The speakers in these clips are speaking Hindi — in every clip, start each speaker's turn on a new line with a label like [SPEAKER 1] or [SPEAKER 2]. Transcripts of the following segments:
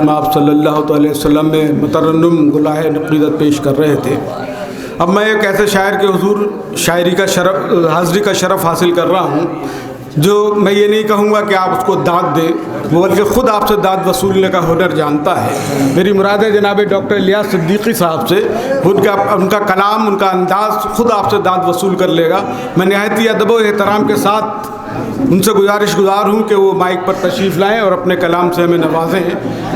[SPEAKER 1] में आप सल्लल्लाहु अलैहि वसल्लम में मुतरन्नुम गुलाह नक़ीदत पेश कर रहे थे। अब मैं एक ऐसे शायर के हुजूर शायरी का शरफ़ हाज़री का शरफ़ हासिल कर रहा हूँ जो मैं ये नहीं कहूँगा कि आप उसको दाद दें, वो बल्कि ख़ुद आपसे दाद वसूलने का हुनर जानता है। मेरी मुराद है जनाब डॉक्टर इलियास सिद्दीकी साहब से, उनका कलाम, उनका अंदाज़ ख़ुद आपसे दाद वसूल कर लेगा। मैं नहायत ही अदब व एहतराम के साथ उनसे गुज़ार हूँ कि वो माइक पर तशरीफ़ लाएँ और अपने कलाम से हमें नवाजें।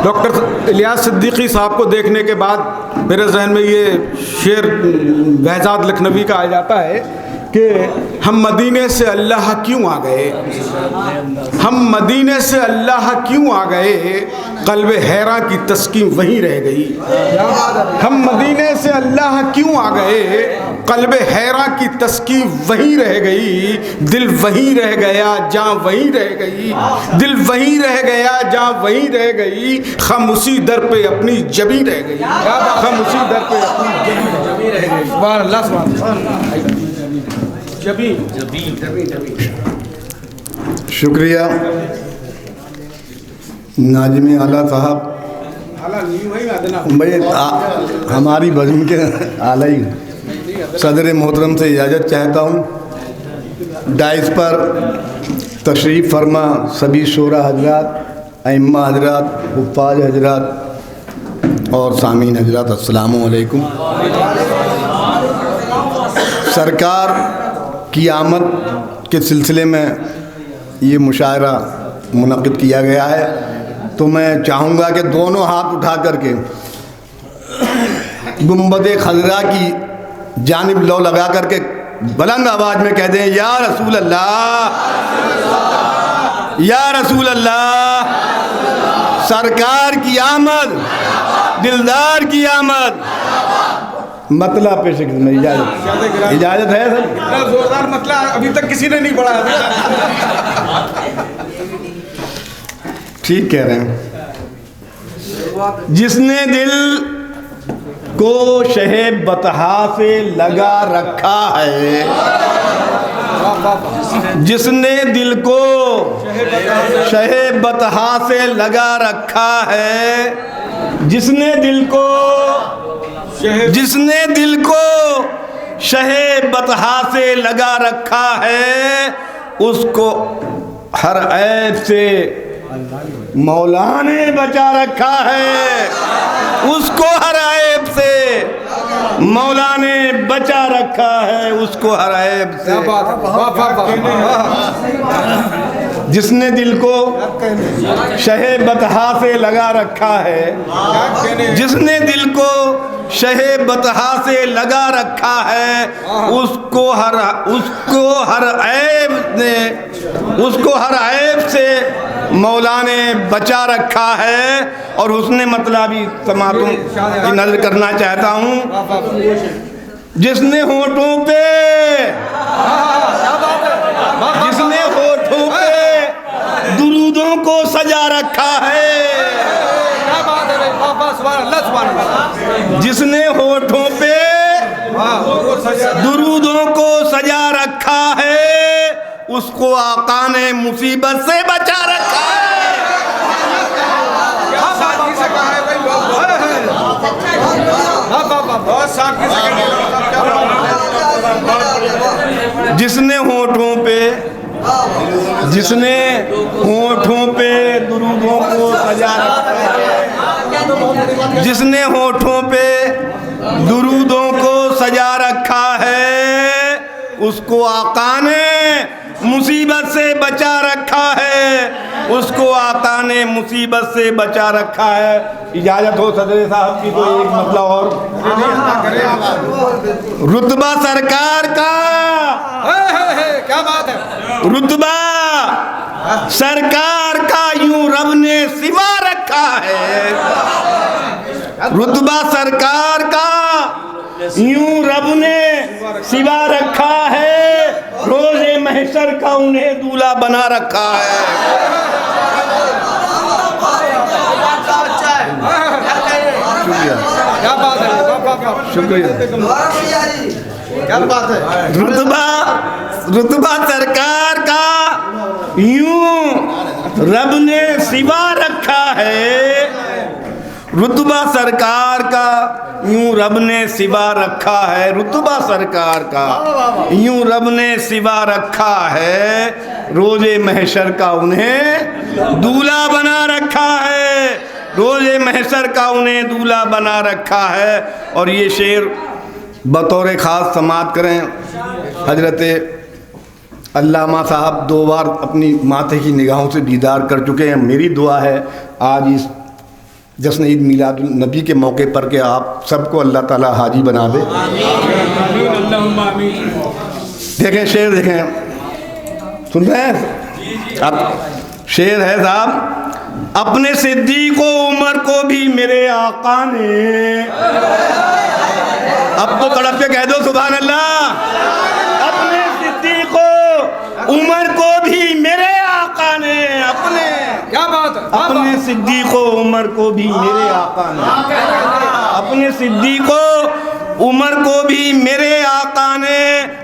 [SPEAKER 1] डॉक्टर इलियास सिद्दीकी साहब को देखने के बाद मेरे जहन में ये शेर बहजाद लखनवी का आ जाता है कि हम मदीने से अल्लाह क्यों आ गए, हम मदीने से अल्लाह क्यों आ गए, क़ल्ब हैरा की तस्कीन वहीं रह गई। हम मदीने से अल्लाह क्यों आ गए, क़ल्ब हैरा की तस्कीन वहीं रह गई। दिल वहीं रह गया जहाँ वहीं रह गई, दिल वहीं रह गया जहाँ वहीं रह गई। हम उसी दर पे अपनी जबी रह गई, हम उसी दर पे अपनी जबी रह गई। सुभान अल्लाह, सुभान अल्लाह। जबी जबी जबी जबी।
[SPEAKER 2] शुक्रिया नाज़िम आला साहब, भाई हमारी बज़म के आला सदर मोहतरम से इजाज़त चाहता हूँ। डाइस पर तशरीफ़ फरमा सभी शोरा हजरात, अइम्मा हजरात, हुफ़्फ़ाज़ हजरात और सामीन हजरात, अस्सलामु अलैकुम। सरकार की आमद के सिलसिले में ये मुशायरा मुनक़िद किया गया है, तो मैं चाहूँगा कि दोनों हाथ उठा करके गुंबद खज़रा की जानिब लो लगा करके बुलंद आवाज़ में कह दें, या रसूल अल्लाह, या रसूल अल्लाह। सरकार की आमद, दिलदार की आमद। मतलब पेश में इजाज़त है सर?
[SPEAKER 1] जोरदार मतलब अभी तक किसी ने नहीं पढ़ा।
[SPEAKER 2] ठीक कह रहे हैं। जिसने दिल को शहे बतहा से लगा रखा है, जिसने दिल को शहे बतहा से लगा रखा है, जिसने दिल को शहे बतहा से लगा रखा है, उसको हर ऐब से मौला ने बचा रखा है, उसको हर ऐब से मौला ने बचा रखा है, उसको हर ऐब से। जिसने दिल को शहे बतहा से लगा रखा है, जिसने दिल को शहे बतहा से लगा रखा है, उसको हर ऐब से मौला ने बचा रखा है। और उसने मतलबी समातों की नज़र करना चाहता हूँ। जिसने होठों पे दुरूदों को सजा रखा है, जिसने होठों पे दुरूदों को सजा रखा है, उसको आका ने मुसीबत से बचा रखा है। जिसने होठों पे दुरूदों को सजा रखा है, जिसने होठों पे दुरूदों को सजा रखा है, उसको आका ने मुसीबत से बचा रखा है, उसको आका ने मुसीबत से बचा रखा है। इजाज़त हो सदर साहब की तो एक मतलब और रुतबा सरकार का,
[SPEAKER 1] क्या बात है,
[SPEAKER 2] रुतबा सरकार का यूं रब ने सिवा रखा है, रुतबा सरकार का यूं रब ने सिवा रखा है, रोज़े महशर का उन्हें दूल्हा बना रखा है।
[SPEAKER 1] क्या बात है,
[SPEAKER 2] शुक्रिया,
[SPEAKER 1] क्या बात है।
[SPEAKER 2] रुतबा सरकार का यूं रब ने सिवा रखा है, रुतबा सरकार का यूं रब ने सिवा रखा है, रुतबा सरकार का यूं रब ने सिवा रखा है, रोजे महशर का उन्हें दूल्हा बना रखा है, रोजे महशर का उन्हें दूल्हा बना रखा है। और ये शेर बतौर ख़ास समाअत करें हजरत अल्लामा साहब 2 बार अपनी माथे की निगाहों से दीदार कर चुके हैं। मेरी दुआ है आज इस जश्न ईद मिलादुन नबी के मौके पर कि आप सबको अल्लाह ताला हाजी बना दे। देखें शेर, देखें, सुन रहे हैं? अब शेर है साहब, अपने सिद्दीक़ो उमर को भी मेरे आका ने, अब तो तड़प के कह दो सुभान अल्लाह, अपने सिद्दीक़ो उमर को भी मेरे आका ने, अपने,
[SPEAKER 1] क्या बात है,
[SPEAKER 2] अपने सिद्दीक़ो उमर को भी मेरे आका ने, अपने सिद्दीक़ो उमर को भी मेरे आका ने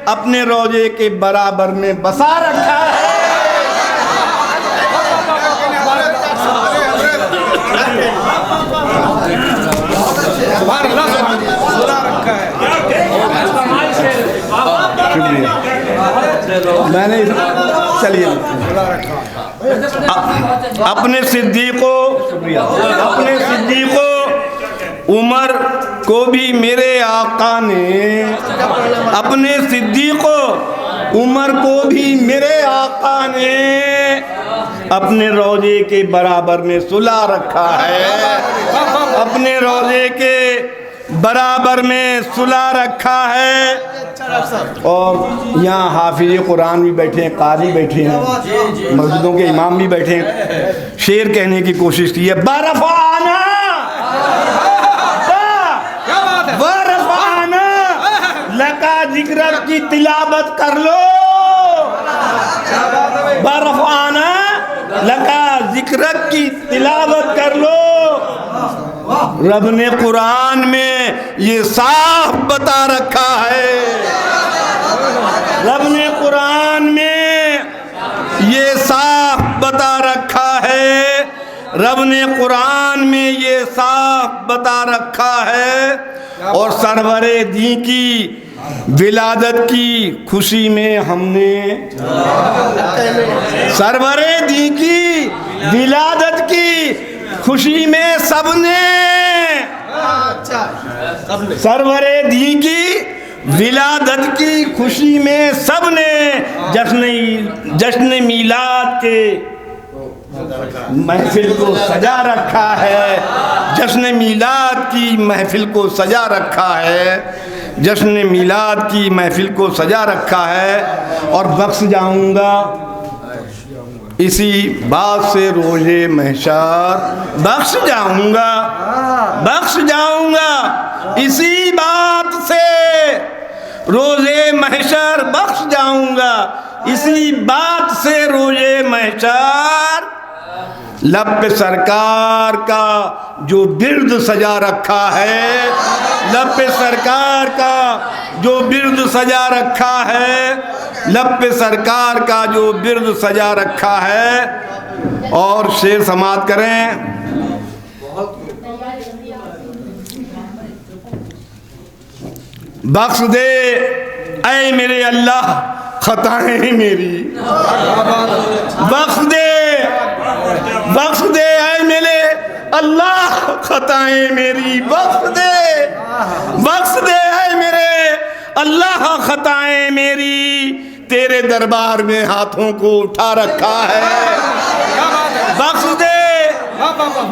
[SPEAKER 2] अपने रोजे के बराबर में बसा रखा है। मैंने चलिए अपने सिद्दीक़ो उमर को भी मेरे आका ने, अपने सिद्दीक़ो उमर को भी मेरे आका ने अपने रोजे के बराबर में सुला रखा है, अपने रोजे के बराबर में सुला रखा है। और यहाँ हाफिज कुरान भी बैठे हैं, कारी बैठे हैं, मस्जिदों के इमाम भी बैठे हैं। शेर कहने की कोशिश की है, बरफ़ाना बरफ़ाना लका जिक्र की तिलावत कर लो, बरफ़ाना लका जिक्र की तिलावत कर लो। रब ने कुरान में ये साफ बता रखा है, रब ने कुरान में ये साफ बता रखा है, रब ने कुरान में ये साफ बता रखा है। और सरवरे दी की विलादत की खुशी में हमने, सरवरे दी की विलादत की खुशी में सबने, सरवरे दी की विलादत की खुशी में सबने जश्न मीलाद के महफिल को सजा रखा है, जश्न मीलाद की महफिल को सजा रखा है, जश्न मीलाद की महफिल को सजा रखा है। और बख्श जाऊंगा इसी बात से रोजे महशर, बख्श जाऊंगा, बख्श जाऊंगा इसी बात से रोजे महशर, बख्श जाऊंगा इसी बात से रोजे महशर। लब पे सरकार का जो बिर्द सजा रखा है, लब पे सरकार का जो बिर्द सजा रखा है, लब पे सरकार का जो बिर्द सजा रखा है। और शेर समाअत करें, बख्श दे ऐ मेरे अल्लाह खताएं मेरी, बख्श दे, बख्श दे ऐ मेरे अल्लाह खताएं मेरी, बख्श दे, बख्श दे ऐ मेरे अल्लाह खताएं मेरी। तेरे दरबार में हाथों को उठा रखा है, बख्श दे,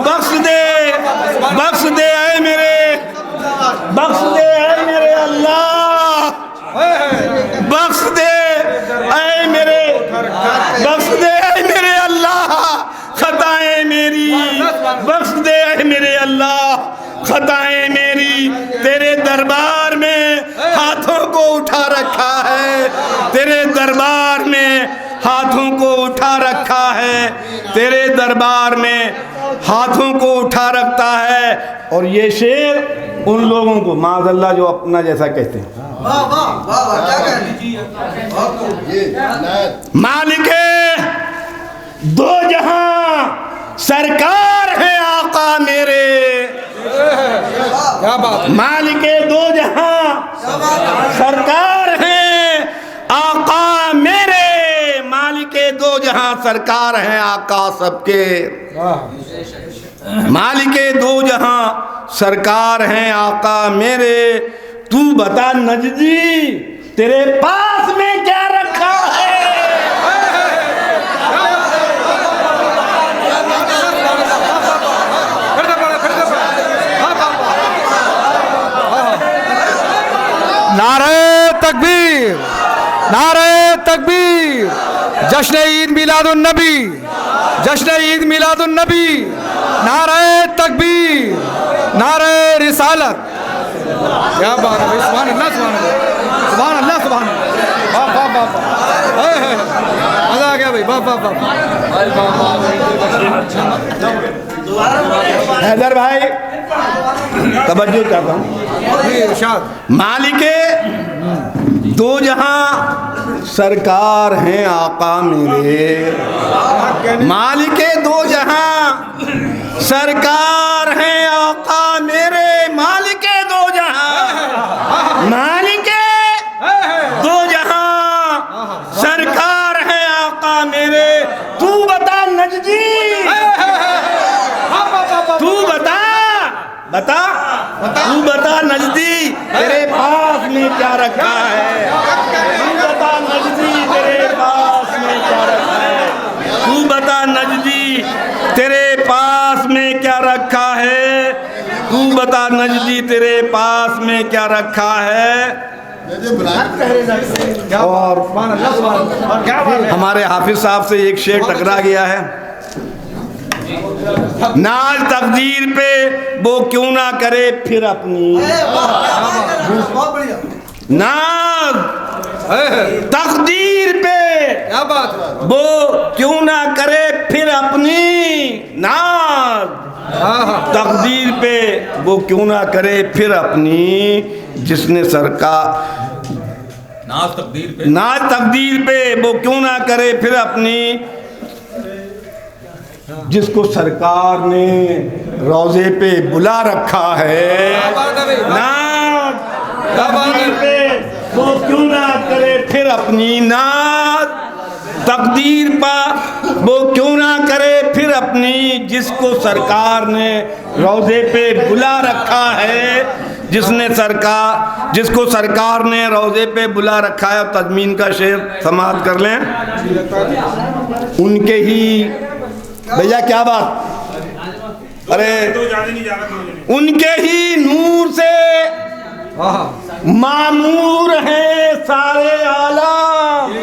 [SPEAKER 2] बख्श दे, बख्श दे ऐ मेरे, बख्श दे ऐ मेरे अल्लाह, बख्श दे ऐ मेरे, बख्श दे ऐ मेरे अल्लाह खताएं मेरी, बख्श दे ऐ मेरे अल्लाह खताएं मेरी। तेरे दरबार में हाथों को उठा रखा है, तेरे दरबार में हाथों को उठा रखा है, तेरे दरबार में हाथों को उठा रखता है। और ये शेर उन लोगों को माज़अल्लाह जो अपना जैसा कहते हैं, मालिक दो जहां सरकार है आका मेरे,
[SPEAKER 1] क्या बात,
[SPEAKER 2] मालिके दो जहां सरकार हैं आका मेरे, मालिके दो जहां सरकार हैं आका सबके, मालिके दो जहां सरकार हैं आका मेरे, तू बता नजदी तेरे पास में क्या रखा है।
[SPEAKER 1] नारे तकबीर, नारे तकबीर, जश्न ईद मिलादुन नबी, जश्न ईद मिलादुन नबी, नारे तकबीर, नारे रिसालत। क्या बात है भाई, सुभान अल्लाह, सुभान अल्लाह, सुभान अल्लाह, सुभान अल्लाह, वाह वाह वाह वाह, मजा आ गया भाई, वाह वाह वाह।
[SPEAKER 2] हैदर भाई तवज्जो चाहता हूँ। मालिके दो जहां सरकार हैं आका मेरे, मालिके दो जहां सरकार हैं आका मेरे, मालिके दो जहां, मालिके दो जहां सरकार हैं आका मेरे, तू बता नजदी, तू बता बता तू बता नजदी तेरे पास में क्या रखा है, तू बता नजदी तेरे पास में क्या रखा है, तू बता नजदी तेरे पास में क्या रखा है, तू बता नजदी तेरे पास में क्या रखा है। और हमारे हाफिज साहब से एक शेर टकरा गया है, नाज तकदीर पे वो क्यों ना करे फिर अपनी, नाज तकदीर पे
[SPEAKER 1] क्या बात,
[SPEAKER 2] वो क्यों ना करे फिर अपनी, नाज तकदीर पे वो क्यों ना करे फिर अपनी, जिसने सरकार नाज तकदीर पे वो क्यों ना करे फिर अपनी, जिसको सरकार ने रोजे पे बुला रखा है, नाज तकदीर पे वो क्यों ना करे फिर अपनी, नाज तकदीर पर वो क्यों ना करे फिर अपनी, जिसको सरकार ने रोजे पे बुला रखा है, जिसको सरकार ने रोजे पे बुला रखा है। तज़मीन का शेर समाप्त कर लें। उनके ही भैया क्या बात, अरे उनके ही नूर से मामूर हैं सारे आलम,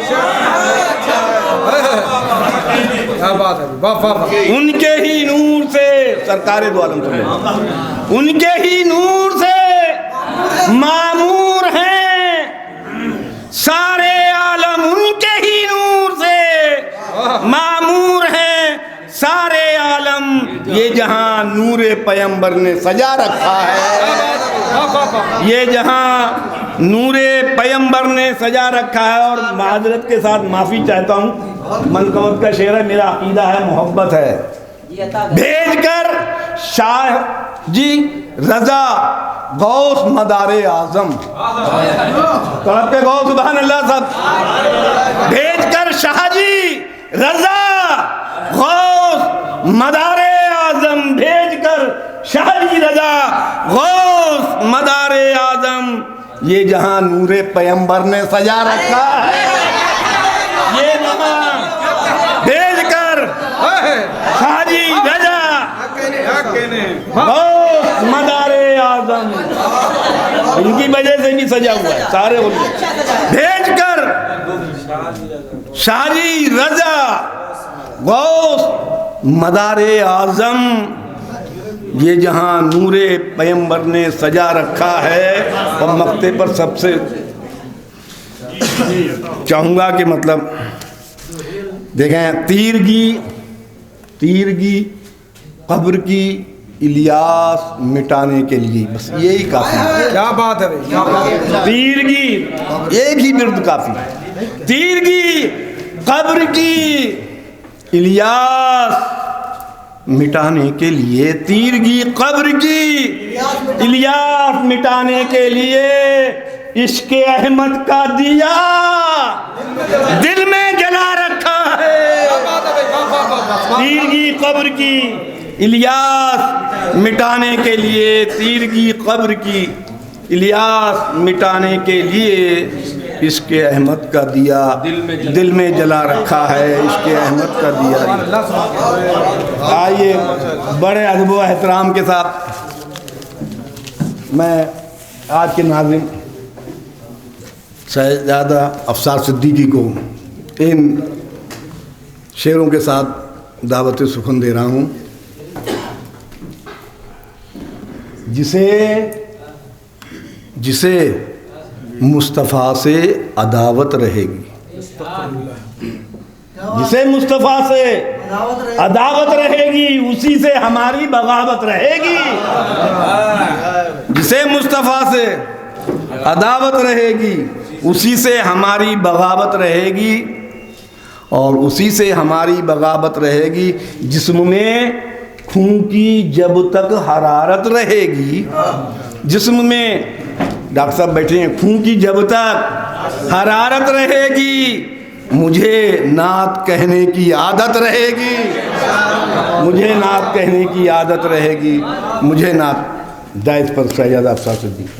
[SPEAKER 1] क्या बात है,
[SPEAKER 2] उनके ही नूर से सरकारे दो आलम सुने, उनके ही नूर से मामूर हैं सारे आलम, उनके ही नूर से मामूर हैं सारे आलम, ये जहां नूरे पैगंबर ने सजा रखा है, ये जहां नूरे पैगंबर ने सजा रखा है। और माजरत के साथ माफ़ी चाहता हूँ, मनकबत का शेर है, मेरा अकीदा है, मोहब्बत है, भेजकर शाह जी रजा गौस मदारे आजम, तड़प के गौस सुभान अल्लाह सब, भेजकर शाह जी रजा गौस मदारे आजम, भेजकर शाह जी रजा गौस मदारे आजम, ये जहां नूरे पैगंबर ने सजा रखा है, ये जहां भेजकर शाह जी रजा गौस मदारे आजम, इनकी वजह से भी सजा हुआ है सारे, भेजकर शाह जी रजा गौस मदारे आजम, ये जहां नूरे पैगंबर ने सजा रखा है। और मक्ते पर सबसे चाहूँगा कि मतलब देखें, तीरगी कब्र की इलियास मिटाने के लिए बस यही काफी है।
[SPEAKER 1] क्या बात है भाई, क्या बात है।
[SPEAKER 2] तीरगी एक ही बिर्द काफी है, तीरगी कब्र की इलियास मिटाने के लिए, तीरगी कब्र की इलियास मिटाने के लिए इश्क़े अहमद का दिया दिल में जला रखा है। तीरगी कब्र की इलियास मिटाने के लिए, तीरगी कब्र की इलियास मिटाने के लिए इश्क़े अहमद का दिया दिल में जला रखा है, इश्क़े अहमद का दिया। आइए बड़े अदब व एहतराम के साथ मैं आज के नाज़िम शहज़ादा अफसार सिद्दीकी को इन शेरों के साथ दावत सुखन दे रहा हूँ, जिसे मुस्तफ़ा से अदावत रहेगी, जिसे मुस्तफ़ा से अदावत रहेगी उसी से हमारी बगावत रहेगी। जिसे मुस्तफ़ा से अदावत रहेगी उसी से हमारी बगावत रहेगी, और उसी से हमारी बगावत रहेगी। जिस्म में खून की जब तक हरारत रहेगी, जिस्म में डॉक्टर साहब बैठे हैं, खून की जब तक हरारत रहेगी, मुझे नात कहने की आदत रहेगी, मुझे नात कहने की आदत रहेगी, मुझे नात दायित्व पर शहज़ादा अफसार सिद्दीकी।